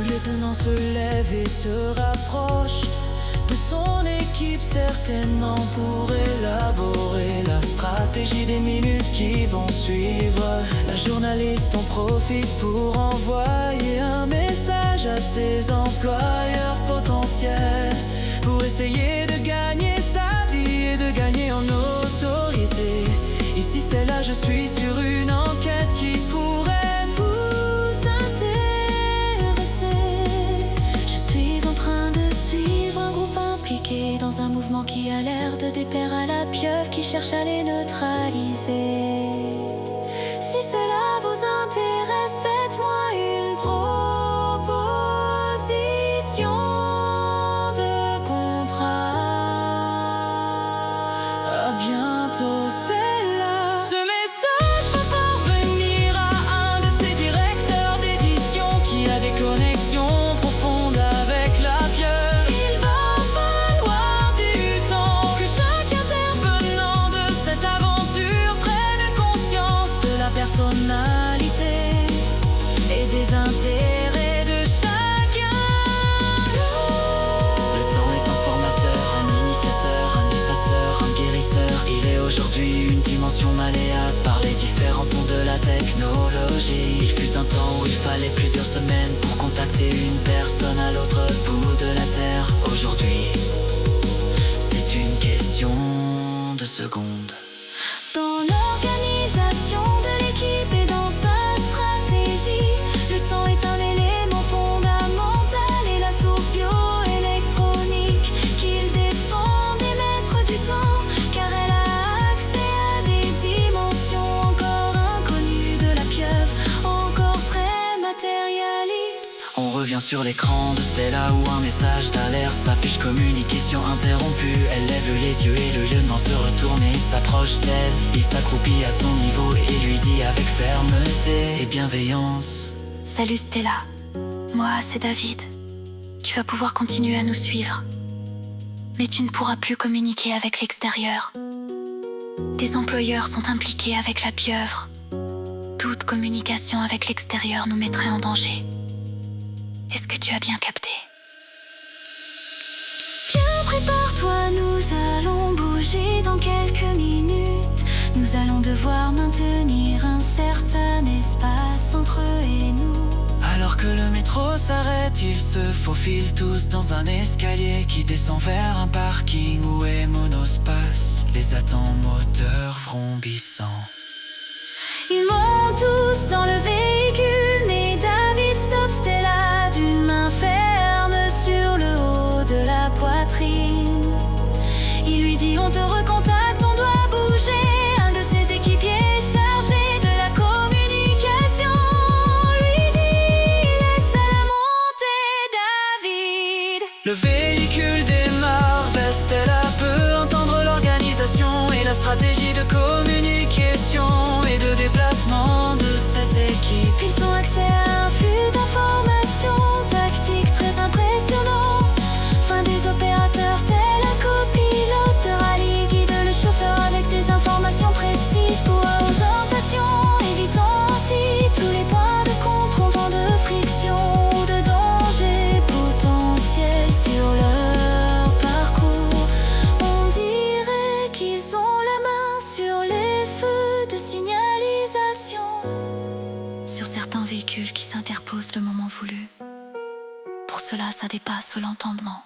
lieutenant se lève et se rapproche de son équipe, certainement pour élaborer la stratégie des minutes qui vont suivre. La journaliste en profite pour envoyer un message à ses employeurs potentiels, pour essayer de gagner sa vie et de gagner en autorité. Ici Stella, je suis sur une enquête qui pourrait vous intéresser. Je suis en train de suivre un groupe impliqué dans un mouvement qui a l'air de déplaire à la pieuvre, qui cherche à les neutraliser. Si cela vous intéresse, faites-moi une proposition de contrat. À bientôt Stella. Ce message va parvenir à un de ses directeurs d'édition qui a des connexions profondes avec la pieuvre. Il va falloir du temps que chaque intervenant de cette aventure prenne conscience de la personnalité et des intérêts de chacun. Le temps est un formateur, un initiateur, un effaceur, un guérisseur. Il est aujourd'hui une dimension malléable par les différents ponts de la technologie. Il fut un temps où il fallait plusieurs semaines pour contacter une personne à l'autre bout de la terre. Aujourd'hui, c'est une question de secondes. Dans l'organisation de l'équipe et dans sa stratégie, le temps est un élément fondamental et la source bioélectronique qu'il défend d'émettre du temps, car elle a accès à des dimensions encore inconnues de la pieuvre, encore très matérialistes. On revient sur l'écran de Stella où un message d'alerte s'affiche, communication interrompue. Elle lève les yeux et le lieutenant se retourne et s'approche d'elle. Il s'accroupit à son niveau et lui dit avec fermeté et bienveillance: Salut Stella, moi c'est David. Tu vas pouvoir continuer à nous suivre, mais tu ne pourras plus communiquer avec l'extérieur. Tes employeurs sont impliqués avec la pieuvre. Toute communication avec l'extérieur nous mettrait en danger. Est-ce que tu as bien capté? Bien, prépare-toi, nous allons bouger dans quelques minutes. Nous allons devoir maintenir un certain espace entre eux et nous. Alors que le métro s'arrête, ils se faufilent tous dans un escalier qui descend vers un parking où est monospace, les attends moteurs vrombissants. Ils montent tous dans le véhicule, mais David stoppe Stella d'une main ferme sur le haut de la poitrine. Il lui dit: on te recontacte, on doit bouger. Un de ses équipiers chargé de la communication lui dit: laisse à la montée David. Le véhicule démarre, Stella peut entendre l'organisation et la stratégie de communication et de déplacement de cette équipe. Ils ont accès à un flux d'informations tactiques très impressionnant. Fin des opérateurs tel un copilote de rallye guide le chauffeur avec des informations précises pour orientation, évitant ainsi tous les points de confrontement, de friction ou de danger potentiel sur leur parcours. On dirait qu'ils ont la main sur les feux de signalisation, sur certains véhicules qui s'interposent le moment voulu. Pour cela, ça dépasse l'entendement.